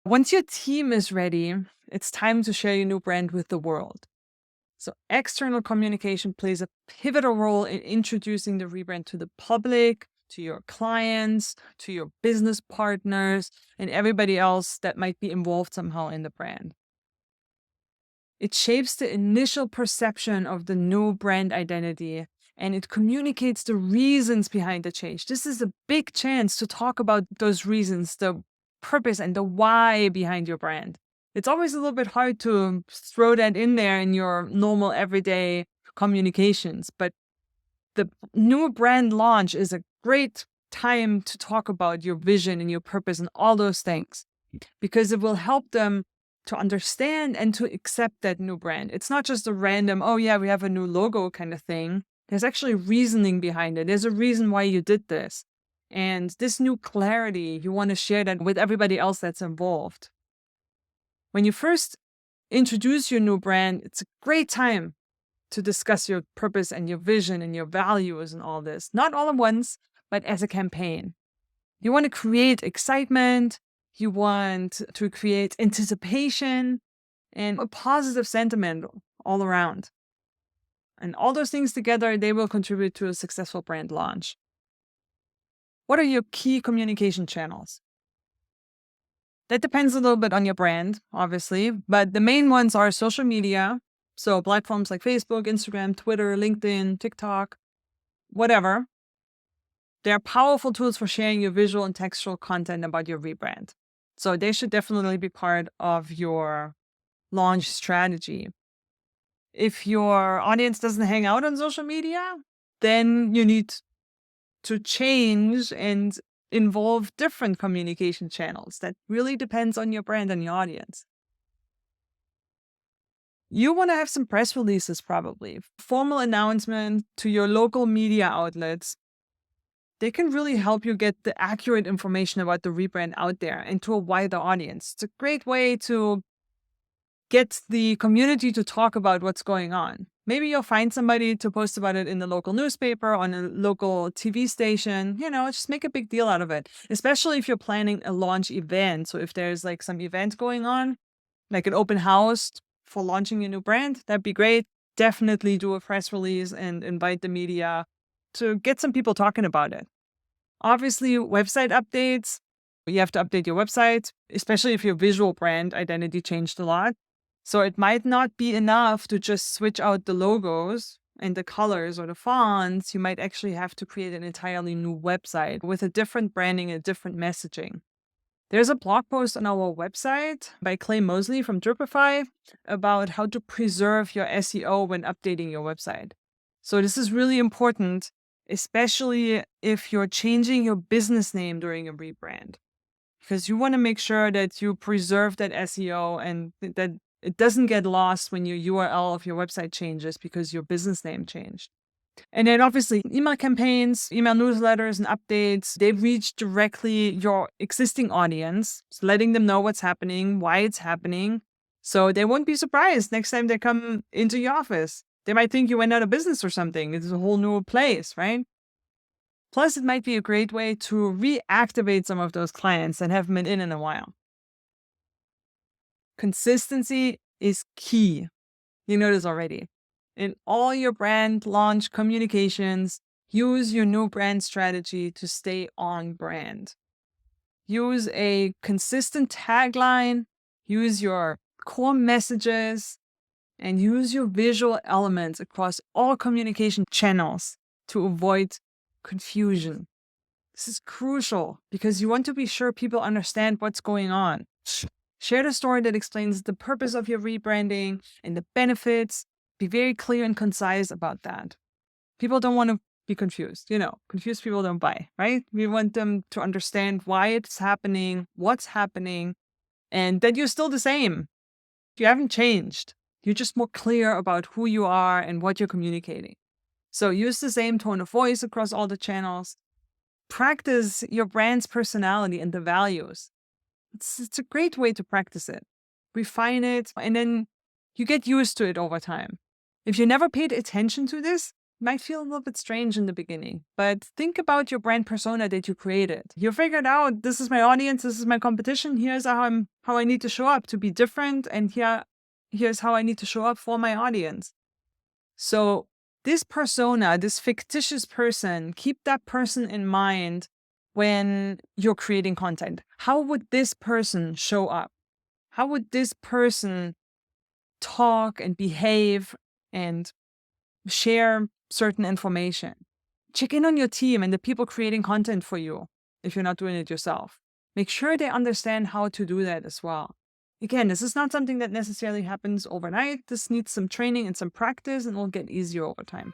Once your team is ready, it's time to share your new brand with the world. So external communication plays a pivotal role in introducing the rebrand to the public, to your clients, to your business partners, and everybody else that might be involved somehow in the brand. It shapes the initial perception of the new brand identity, and it communicates the reasons behind the change. This is a big chance to talk about those reasons, the purpose and the why behind your brand. It's always a little bit hard to throw that in there in your normal everyday communications, but the new brand launch is a great time to talk about your vision and your purpose and all those things, because it will help them to understand and to accept that new brand. It's not just a random, oh yeah, we have a new logo kind of thing. There's actually reasoning behind it. There's a reason why you did this. And this new clarity, you want to share that with everybody else that's involved. When you first introduce your new brand, it's a great time to discuss your purpose and your vision and your values and all this. Not all at once, but as a campaign. You want to create excitement. You want to create anticipation and a positive sentiment all around. And all those things together, they will contribute to a successful brand launch. What are your key communication channels? That depends a little bit on your brand, obviously, but the main ones are social media. So platforms like Facebook, Instagram, Twitter, LinkedIn, TikTok, whatever. They're powerful tools for sharing your visual and textual content about your rebrand. So they should definitely be part of your launch strategy. If your audience doesn't hang out on social media, then you need to change and involve different communication channels. That really depends on your brand and your audience. You want to have some press releases, probably. Formal announcement to your local media outlets. They can really help you get the accurate information about the rebrand out there and to a wider audience. It's a great way to get the community to talk about what's going on. Maybe you'll find somebody to post about it in the local newspaper, on a local TV station, just make a big deal out of it, especially if you're planning a launch event. So if there's like some event going on, like an open house for launching a new brand, that'd be great. Definitely do a press release and invite the media to get some people talking about it. Obviously, website updates. You have to update your website, especially if your visual brand identity changed a lot. So it might not be enough to just switch out the logos and the colors or the fonts. You might actually have to create an entirely new website with a different branding and different messaging. There's a blog post on our website by Clay Mosley from Dripify about how to preserve your SEO when updating your website. So this is really important, especially if you're changing your business name during a rebrand, because you want to make sure that you preserve that SEO and that it doesn't get lost when your URL of your website changes because your business name changed. And then obviously email campaigns, email newsletters and updates, they reach directly your existing audience, so letting them know what's happening, why it's happening. So they won't be surprised next time they come into your office. They might think you went out of business or something. It's a whole new place, right? Plus, it might be a great way to reactivate some of those clients that haven't been in a while. Consistency is key. You know this already. In all your brand launch communications, use your new brand strategy to stay on brand. Use a consistent tagline, use your core messages, and use your visual elements across all communication channels to avoid confusion. This is crucial because you want to be sure people understand what's going on. Share the story that explains the purpose of your rebranding and the benefits. Be very clear and concise about that. People don't want to be confused. Confused people don't buy, right? We want them to understand why it's happening, what's happening, and that you're still the same. You haven't changed. You're just more clear about who you are and what you're communicating. So use the same tone of voice across all the channels. Practice your brand's personality and the values. It's a great way to practice it. Refine it, and then you get used to it over time. If you never paid attention to this, Might feel a little bit strange in the beginning, but think about your brand persona that you created. You figured out, this is my audience, this is my competition, here's how I need to show up to be different, and here's how I need to show up for my audience. So this persona, this fictitious person, keep that person in mind when you're creating content. How would this person show up? How would this person talk and behave and share certain information? Check in on your team and the people creating content for you if you're not doing it yourself. Make sure they understand how to do that as well. Again, this is not something that necessarily happens overnight. This needs some training and some practice, and it'll get easier over time.